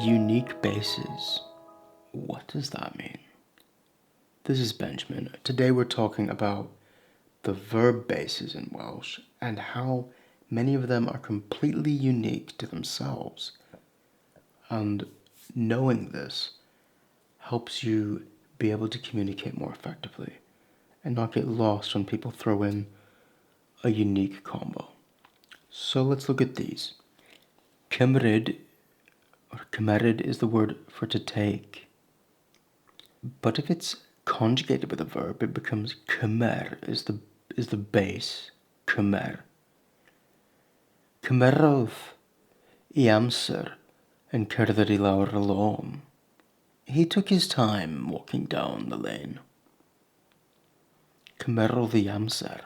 Unique bases. What does that mean? This is Benjamin. Today we're talking about the verb bases in Welsh and how many of them are completely unique to themselves. And knowing this helps you be able to communicate more effectively and not get lost when people throw in a unique combo. So let's look at these. Cymryd or cymerid is the word for to take. But if it's conjugated with a verb, it becomes cymer is the base. Cymer. Cymerodd I amser yn cerdded I lawr y lôn. He took his time walking down the lane. Cymerodd I amser.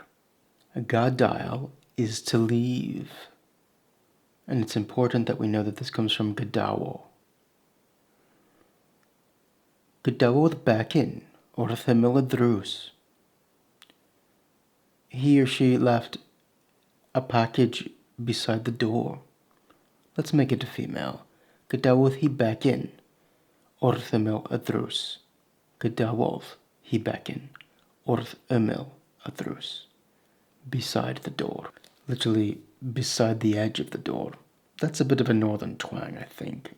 Gadael is to leave. And it's important that we know that this comes from gadawo. Gadawodd becyn wrth ymyl y drws. He or she left a package beside the door. Let's make it a female. Gadawodd hi becyn wrth ymyl y drws. Gadawodd hi becyn wrth ymyl y drws. Beside the door. Literally beside the edge of the door. That's a bit of a northern twang, I think.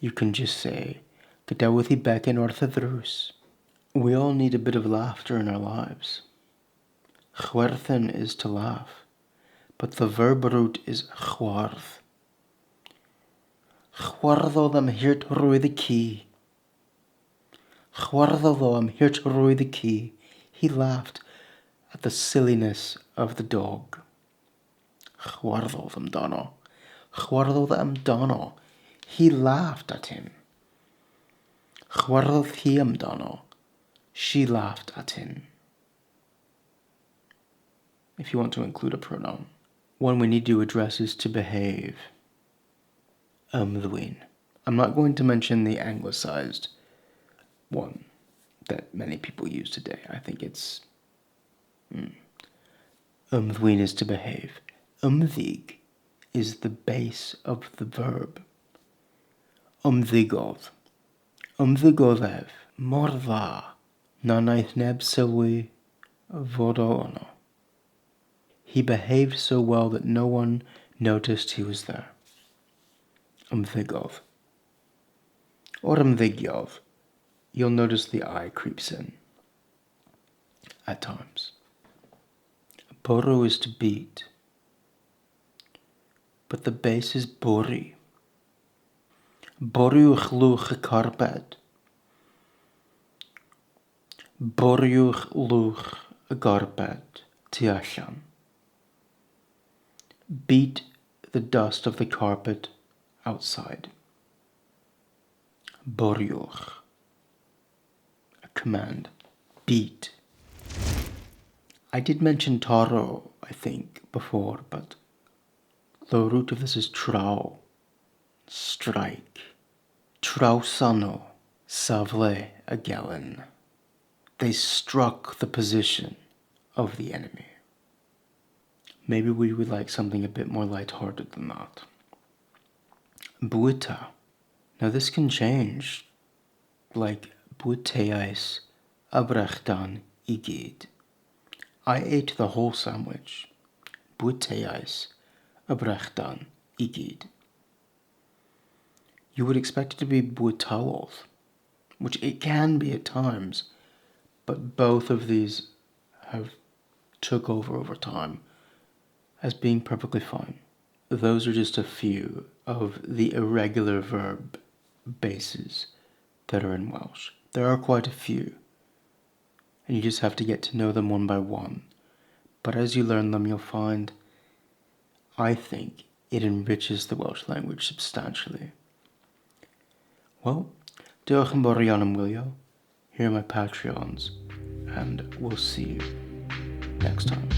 You can just say, Gadawodd hi becyn wrth y drws. We all need a bit of laughter in our lives. Chwerthin is to laugh, but the verb root is chwarth. Chwarddodd am hirt roedd y ci. Chwarddodd am hirt roedd y ci. He laughed at the silliness of the dog. Chwarddodd amdano. Chwarddodd amdano. He laughed at him. Chwarddodd hi amdano. She laughed at him. If you want to include a pronoun. One we need to address is to behave. Ymddwyn. I'm not going to mention the anglicized one that many people use today. I think it's Ymddwyn is to behave. Ymddig is the base of the verb. Ymddigodd. Ymddigoddef. Mor dda. Na wnaeth neb sylwi fod o ono. He behaved so well that no one noticed he was there. Ymddigodd. Or ymddigiodd. You'll notice the I creeps in at times. Bwrw is to beat, but the base is bwri. Bwriwch lwch y carped. Bwriwch lwch y carped tu allan. Beat the dust of the carpet outside. Bwriwch. A command. Beat. I did mention taro, I think, before, but the root of this is traw. Strike. Trawsano. Safle a galen. They struck the position of the enemy. Maybe we would like something a bit more lighthearted than that. Bwyta. Now this can change, like bwyteais a brechdan I gyd. I ate the whole sandwich. Bwyteais a brechdan I gyd. You would expect it to be bwytawodd, which it can be at times, but both of these have took over time as being perfectly fine. Those are just a few of the irregular verb bases that are in Welsh. There are quite a few, and you just have to get to know them one by one. But as you learn them, you'll find, I think, it enriches the Welsh language substantially. Well, diolch yn fawr iawn am wylio. Here are my Patreons, and we'll see you next time.